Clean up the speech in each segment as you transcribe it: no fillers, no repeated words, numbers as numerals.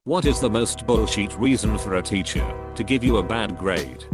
What is the most bullshit reason for a teacher to give you a bad grade?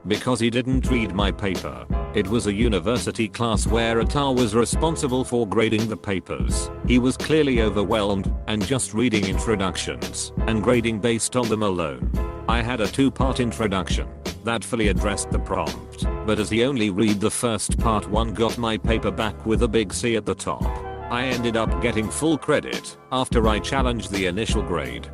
Because he didn't read my paper. It was a university class where a TA was responsible for grading the papers. He was clearly overwhelmed and just reading introductions and grading based on them alone. I had a 2-part introduction that fully addressed the prompt, but as he only read the first part, one got my paper back with a big C at the top. I ended up getting full credit after I challenged the initial grade.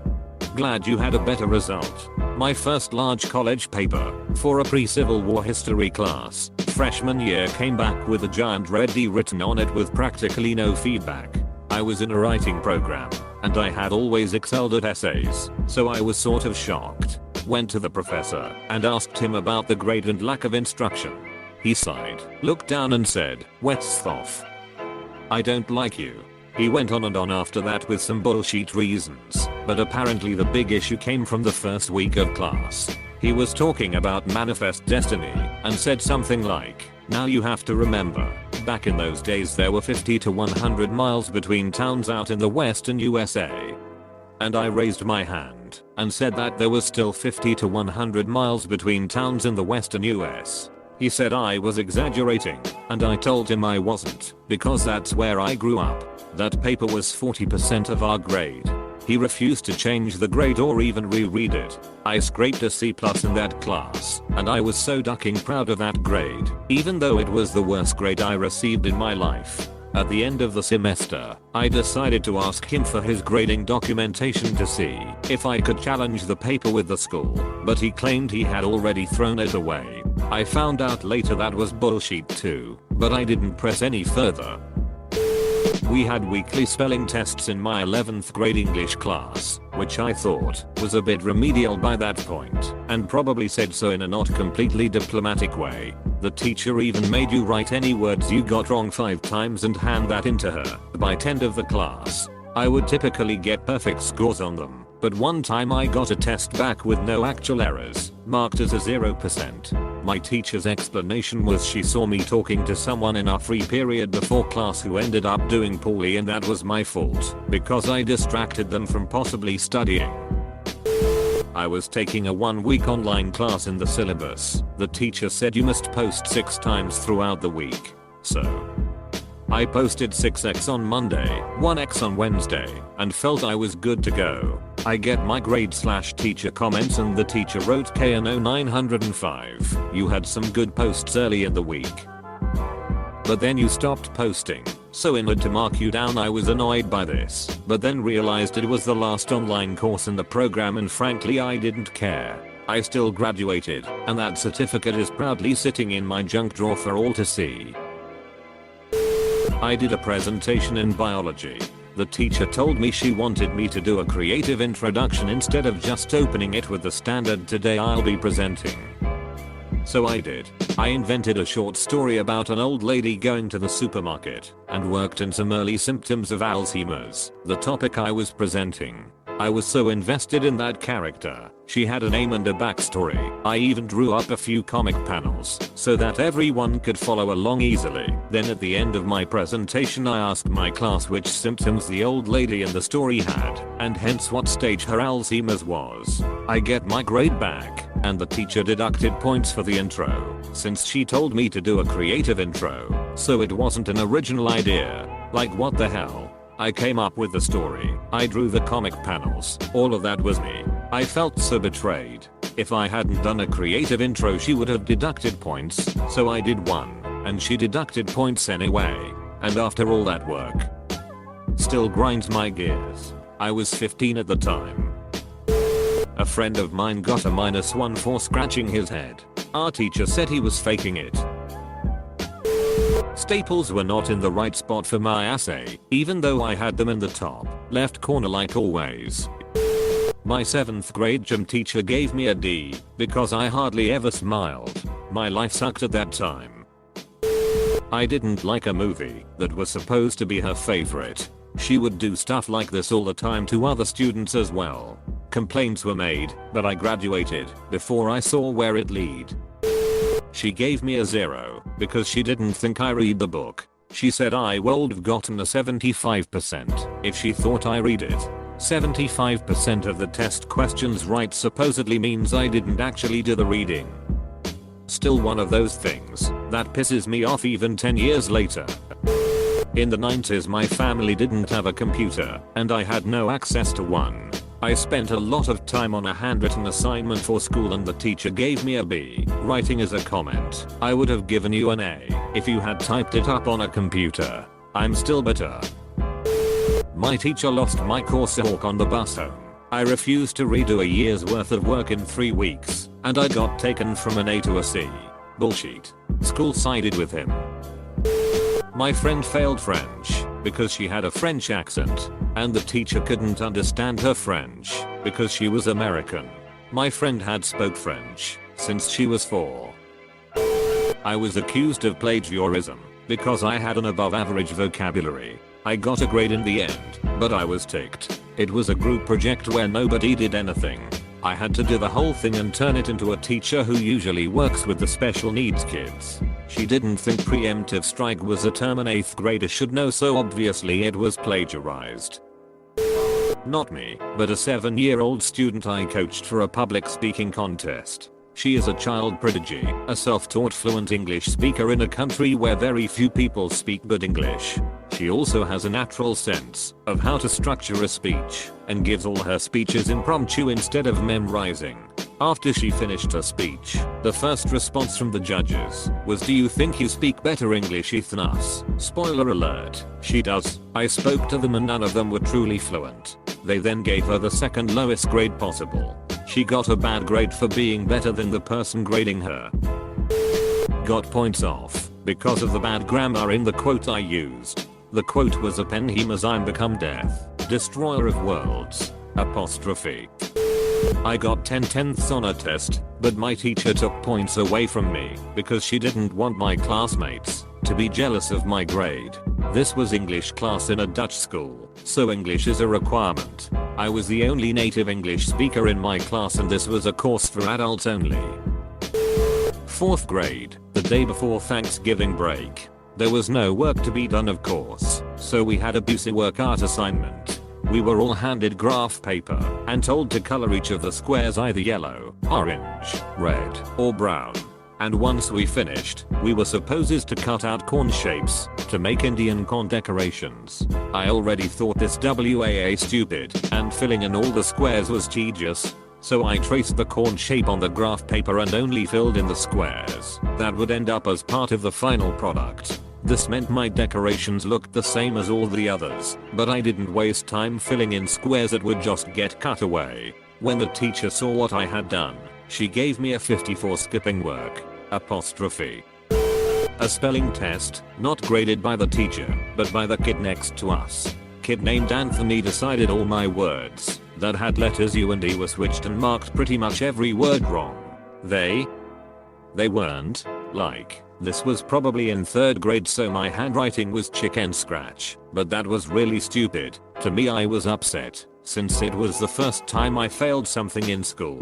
Glad you had a better result. My first large college paper for a pre-Civil War history class freshman year came back with a giant red D written on it with practically no feedback. I was in a writing program and I had always excelled at essays, so I was sort of shocked. Went to the professor and asked him about the grade and lack of instruction. He sighed, looked down and said, "Wet stuff. I don't like you." He went on and on after that with some bullshit reasons, but apparently the big issue came from the first week of class. He was talking about manifest destiny and said something like, "Now you have to remember, back in those days there were 50 to 100 miles between towns out in the western USA." And I raised my hand and said that there was still 50 to 100 miles between towns in the western US. He said I was exaggerating, and I told him I wasn't, because that's where I grew up. That paper was 40% of our grade. He refused to change the grade or even reread it. I scraped a C+ in that class, and I was so ducking proud of that grade, even though it was the worst grade I received in my life. At the end of the semester, I decided to ask him for his grading documentation to see if I could challenge the paper with the school, but he claimed he had already thrown it away. I found out later that was bullshit too, but I didn't press any further. We had weekly spelling tests in my 11th grade English class, which I thought was a bit remedial by that point, and probably said so in a not completely diplomatic way. The teacher even made you write any words you got wrong 5 times and hand that into her. By 10 of the class, I would typically get perfect scores on them, but one time I got a test back with no actual errors, marked as a 0%. My teacher's explanation was she saw me talking to someone in our free period before class who ended up doing poorly, and that was my fault because I distracted them from possibly studying. I was taking a 1-week online class in the syllabus. The teacher said you must post 6 times throughout the week. So I posted 6x on Monday, 1x on Wednesday, and felt I was good to go. I get my grade/teacher comments and the teacher wrote KNO 905. You had some good posts early in the week, but then you stopped posting. So in order to mark you down, I was annoyed by this, but then realized it was the last online course in the program and frankly I didn't care. I still graduated, and that certificate is proudly sitting in my junk drawer for all to see. I did a presentation in biology. The teacher told me she wanted me to do a creative introduction instead of just opening it with the standard "today I'll be presenting." So I did. I invented a short story about an old lady going to the supermarket and worked in some early symptoms of Alzheimer's, the topic I was presenting. I was so invested in that character. She had a name and a backstory. I even drew up a few comic panels so that everyone could follow along easily. Then at the end of my presentation I asked my class which symptoms the old lady in the story had, and hence what stage her Alzheimer's was. I get my grade back, and the teacher deducted points for the intro, since she told me to do a creative intro, so it wasn't an original idea. Like what the hell? I came up with the story, I drew the comic panels, all of that was me. I felt so betrayed. If I hadn't done a creative intro she would have deducted points, so I did one, and she deducted points anyway. And after all that work, still grinds my gears. I was 15 at the time. A friend of mine got a -1 for scratching his head. Our teacher said he was faking it. Staples were not in the right spot for my assay, even though I had them in the top left corner like always. My 7th grade gym teacher gave me a D because I hardly ever smiled. My life sucked at that time. I didn't like a movie that was supposed to be her favorite. She would do stuff like this all the time to other students as well. Complaints were made, but I graduated before I saw where it led. She gave me a 0 because she didn't think I read the book. She said I would have gotten a 75% if she thought I read it. 75% of the test questions right supposedly means I didn't actually do the reading. Still one of those things that pisses me off even 10 years later. In the 90s my family didn't have a computer and I had no access to one. I spent a lot of time on a handwritten assignment for school and the teacher gave me a B. Writing as a comment, I would have given you an A if you had typed it up on a computer. I'm still bitter. My teacher lost my course on the bus home. I refused to redo a year's worth of work in 3 weeks, and I got taken from an A to a C. Bullshit. School sided with him. My friend failed French because she had a French accent, and the teacher couldn't understand her French because she was American. My friend had spoke French since she was 4. I was accused of plagiarism because I had an above average vocabulary. I got a grade in the end, but I was ticked. It was a group project where nobody did anything. I had to do the whole thing and turn it into a teacher who usually works with the special needs kids. She didn't think preemptive strike was a term an 8th grader should know, so obviously it was plagiarized. Not me, but a 7-year-old student I coached for a public speaking contest. She is a child prodigy, a self-taught fluent English speaker in a country where very few people speak good English. She also has a natural sense of how to structure a speech and gives all her speeches impromptu instead of memorizing. After she finished her speech, the first response from the judges was, "Do you think you speak better English than us?" Spoiler alert, she does. I spoke to them and none of them were truly fluent. They then gave her the second lowest grade possible. She got a bad grade for being better than the person grading her. Got points off because of the bad grammar in the quote I used. The quote was, "A penhemasine become death, destroyer of worlds, apostrophe." I got 10/10ths on a test, but my teacher took points away from me because she didn't want my classmates to be jealous of my grade. This was English class in a Dutch school, so English is a requirement. I was the only native English speaker in my class and this was a course for adults only. 4th grade, the day before Thanksgiving break. There was no work to be done, of course, so we had a busy work art assignment. We were all handed graph paper and told to color each of the squares either yellow, orange, red, or brown. And once we finished, we were supposed to cut out corn shapes to make Indian corn decorations. I already thought this WAA stupid, and filling in all the squares was tedious. So I traced the corn shape on the graph paper and only filled in the squares that would end up as part of the final product. This meant my decorations looked the same as all the others, but I didn't waste time filling in squares that would just get cut away. When the teacher saw what I had done, she gave me a 50 for skipping work, apostrophe. A spelling test, not graded by the teacher, but by the kid next to us. Kid named Anthony decided all my words that had letters U and E were switched and marked pretty much every word wrong. They weren't. Like, this was probably in 3rd grade, so my handwriting was chicken scratch, but that was really stupid. To me, I was upset, since it was the first time I failed something in school.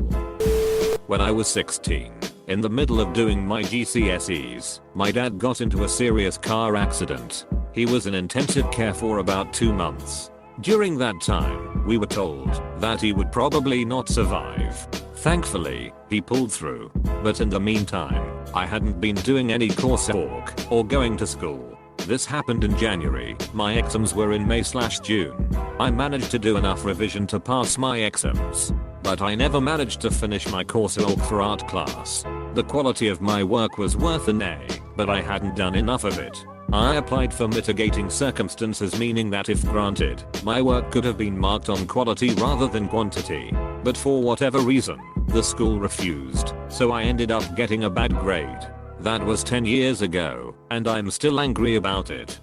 When I was 16, in the middle of doing my GCSEs, my dad got into a serious car accident. He was in intensive care for about 2 months. During that time, we were told that he would probably not survive. Thankfully, he pulled through. But in the meantime, I hadn't been doing any coursework or going to school. This happened in January. My exams were in May/June. I managed to do enough revision to pass my exams, but I never managed to finish my coursework for art class. The quality of my work was worth an A, but I hadn't done enough of it. I applied for mitigating circumstances, meaning that if granted, my work could have been marked on quality rather than quantity. But for whatever reason, the school refused, so I ended up getting a bad grade. That was 10 years ago, and I'm still angry about it.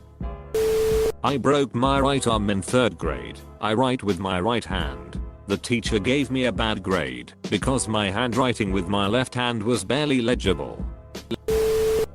I broke my right arm in 3rd grade. I write with my right hand. The teacher gave me a bad grade because my handwriting with my left hand was barely legible.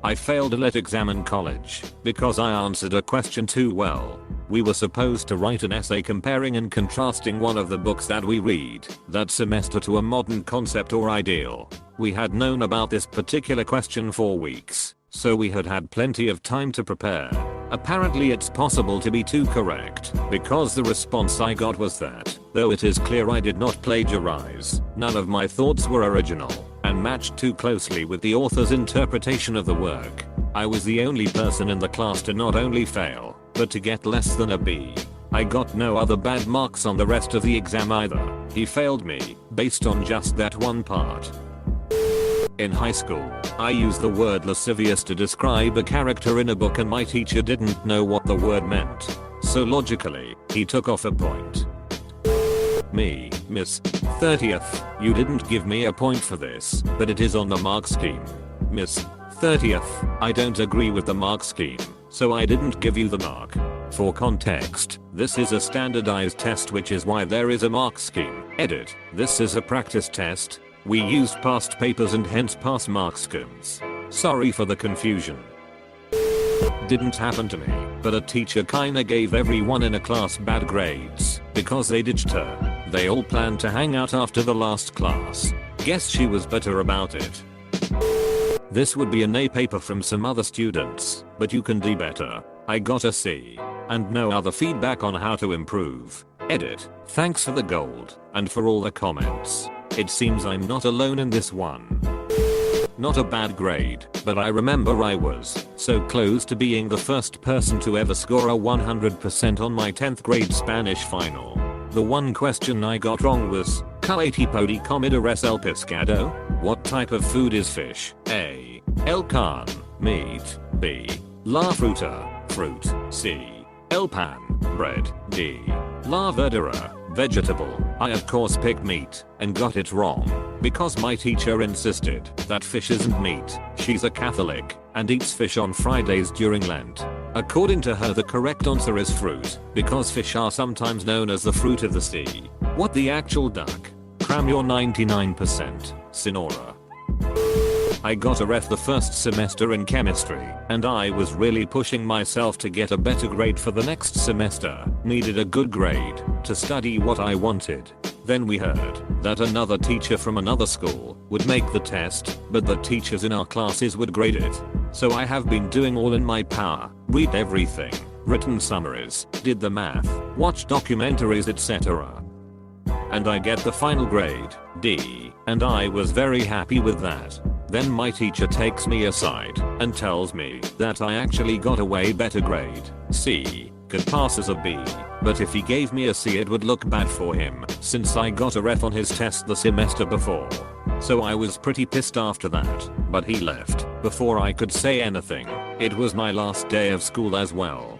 I failed a lit exam in college because I answered a question too well. We were supposed to write an essay comparing and contrasting one of the books that we read that semester to a modern concept or ideal. We had known about this particular question for weeks, so we had had plenty of time to prepare. Apparently it's possible to be too correct, because the response I got was that, though it is clear I did not plagiarize, none of my thoughts were original, and matched too closely with the author's interpretation of the work. I was the only person in the class to not only fail, but to get less than a B. I got no other bad marks on the rest of the exam either. He failed me, based on just that one part. In high school, I used the word lascivious to describe a character in a book and my teacher didn't know what the word meant. So logically, he took off a point. Me, Miss 30th, you didn't give me a point for this, but it is on the mark scheme. Miss 30th, I don't agree with the mark scheme, so I didn't give you the mark. For context, this is a standardized test, which is why there is a mark scheme. Edit, this is a practice test. We used past papers and hence pass mark schemes. Sorry for the confusion. Didn't happen to me, but a teacher kinda gave everyone in a class bad grades because they ditched her. They all planned to hang out after the last class. Guess she was better about it. This would be an A paper from some other students, but you can do better. I got a C. And no other feedback on how to improve. Edit, thanks for the gold, and for all the comments. It seems I'm not alone in this one. Not a bad grade, but I remember I was so close to being the first person to ever score a 100% on my 10th grade Spanish final. The one question I got wrong was, ¿Qué tipo de comida es el pescado? What type of food is fish? A. El carne, meat. B. La fruta, fruit. C. El pan, bread. D. La verdura, vegetable. I of course picked meat, and got it wrong, because my teacher insisted that fish isn't meat. She's a Catholic, and eats fish on Fridays during Lent. According to her, the correct answer is fruit, because fish are sometimes known as the fruit of the sea. What the actual duck? Cram your 99%, Sinora. I got a F the first semester in chemistry, and I was really pushing myself to get a better grade for the next semester. Needed a good grade to study what I wanted. Then we heard that another teacher from another school would make the test, but the teachers in our classes would grade it. So I have been doing all in my power, read everything, written summaries, did the math, watched documentaries, etc. And I get the final grade, D, and I was very happy with that. Then my teacher takes me aside and tells me that I actually got a way better grade, C, could pass as a B, but if he gave me a C it would look bad for him since I got a F on his test the semester before. So I was pretty pissed after that, but he left before I could say anything. It was my last day of school as well.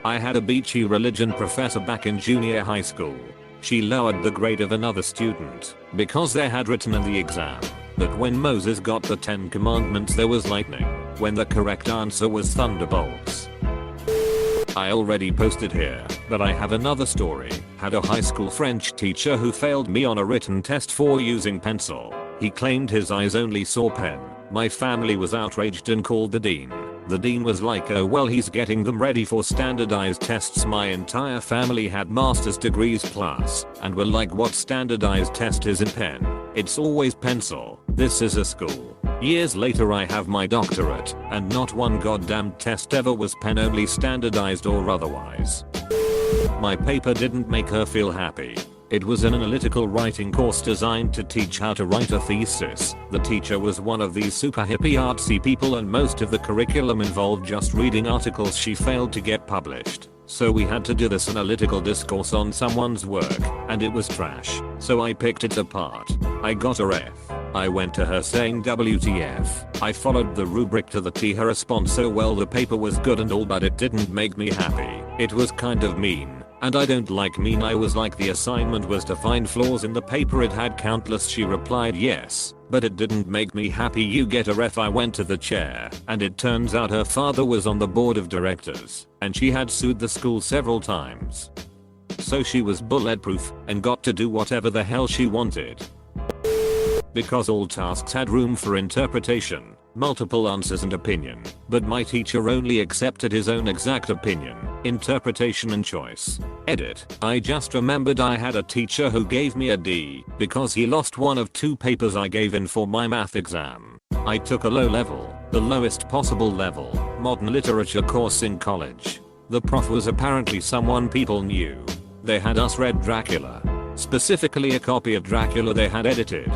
I had a beachy religion professor back in junior high school. She lowered the grade of another student because they had written in the exam that when Moses got the 10 commandments there was lightning, when the correct answer was thunderbolts. I already posted here, but I have another story. Had a high school French teacher who failed me on a written test for using pencil. He claimed his eyes only saw pen. My family was outraged and called the dean. The dean was like, oh well, he's getting them ready for standardized tests. My entire family had master's degrees plus, and were like, what standardized test is in pen? It's always pencil. This is a school. Years later I have my doctorate, and not one goddamn test ever was pen only, standardized or otherwise. My paper didn't make her feel happy. It was an analytical writing course designed to teach how to write a thesis. The teacher was one of these super hippie artsy people, and most of the curriculum involved just reading articles she failed to get published. So we had to do this analytical discourse on someone's work, and it was trash. So I picked it apart. I got a F. I went to her saying WTF. I followed the rubric to the T. Her response, so well, the paper was good and all, but it didn't make me happy. It was kind of mean. And I don't like mean. I was like, the assignment was to find flaws in the paper. It had countless. She replied, yes, but it didn't make me happy. You get a F. I went to the chair, and it turns out her father was on the board of directors, and she had sued the school several times. So she was bulletproof and got to do whatever the hell she wanted. Because all tasks had room for interpretation, multiple answers and opinion, but my teacher only accepted his own exact opinion, interpretation and choice. Edit, I just remembered I had a teacher who gave me a D because he lost one of 2 papers I gave in for my math exam. I took a low level, the lowest possible level. modern literature course in college. The prof was apparently someone people knew. They had us read Dracula. Specifically a copy of Dracula they had edited.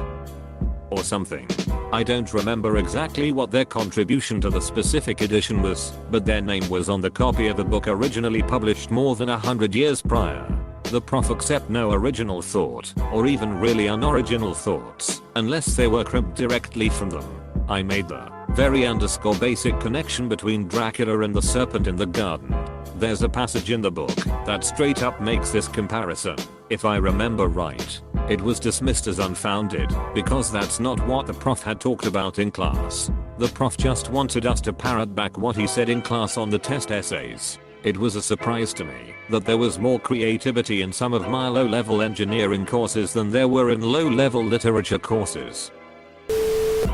Or something. I don't remember exactly what their contribution to the specific edition was, but their name was on the copy of a book originally published more than 100 years prior. The prof accept no original thought, or even really unoriginal thoughts, unless they were cribbed directly from them. I made the very basic connection between Dracula and the serpent in the garden. There's a passage in the book that straight up makes this comparison. If I remember right, it was dismissed as unfounded because that's not what the prof had talked about in class. The prof just wanted us to parrot back what he said in class on the test essays. It was a surprise to me that there was more creativity in some of my low-level engineering courses than there were in low-level literature courses.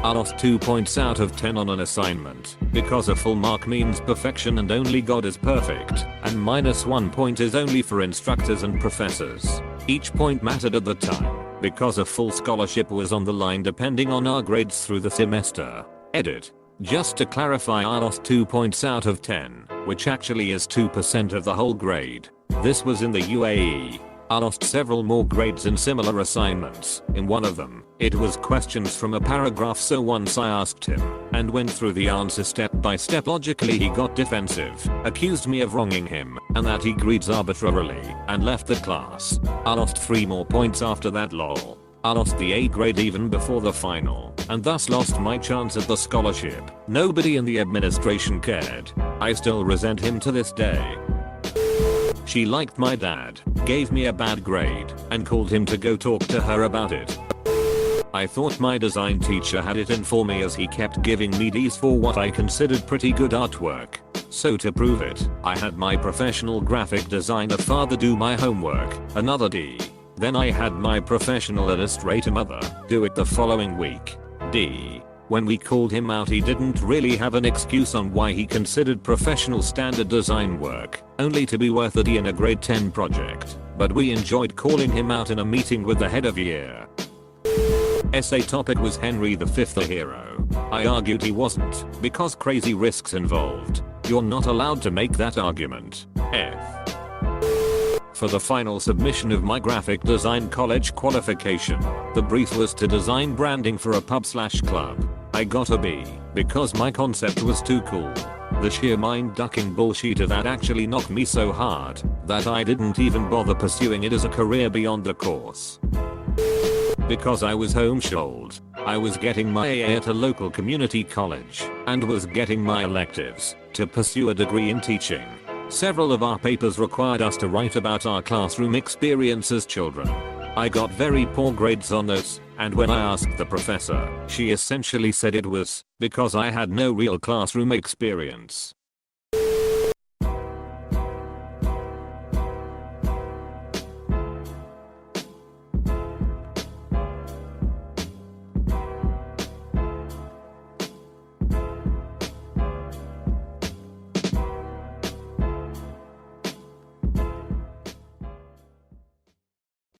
I lost 2 points out of 10 on an assignment because a full mark means perfection and only God is perfect, and -1 point is only for instructors and professors. Each point mattered at the time because a full scholarship was on the line depending on our grades through the semester. Edit. Just to clarify, I lost 2 points out of 10, which actually is 2% of the whole grade. This was in the UAE. I lost several more grades in similar assignments. In one of them, it was questions from a paragraph, so once I asked him and went through the answer step by step logically, he got defensive, accused me of wronging him, and that he grades arbitrarily, and left the class. I lost 3 more points after that, lol. I lost the A grade even before the final, and thus lost my chance at the scholarship. Nobody in the administration cared. I still resent him to this day. She liked my dad, gave me a bad grade, and called him to go talk to her about it. I thought my design teacher had it in for me as he kept giving me D's for what I considered pretty good artwork. So to prove it, I had my professional graphic designer father do my homework, another D. Then I had my professional illustrator mother do it the following week, D. When we called him out, he didn't really have an excuse on why he considered professional standard design work only to be worth a D in a grade 10 project, but we enjoyed calling him out in a meeting with the head of year. Essay topic was Henry V a hero. I argued he wasn't, because crazy risks involved. You're not allowed to make that argument. F. For the final submission of my graphic design college qualification, the brief was to design branding for a pub/club. I got a B because my concept was too cool. The sheer mind-ducking bullshit of that actually knocked me so hard that I didn't even bother pursuing it as a career beyond the course. Because I was homeschooled, I was getting my AA at a local community college and was getting my electives to pursue a degree in teaching. Several of our papers required us to write about our classroom experience as children. I got very poor grades on those, and when I asked the professor, she essentially said it was because I had no real classroom experience.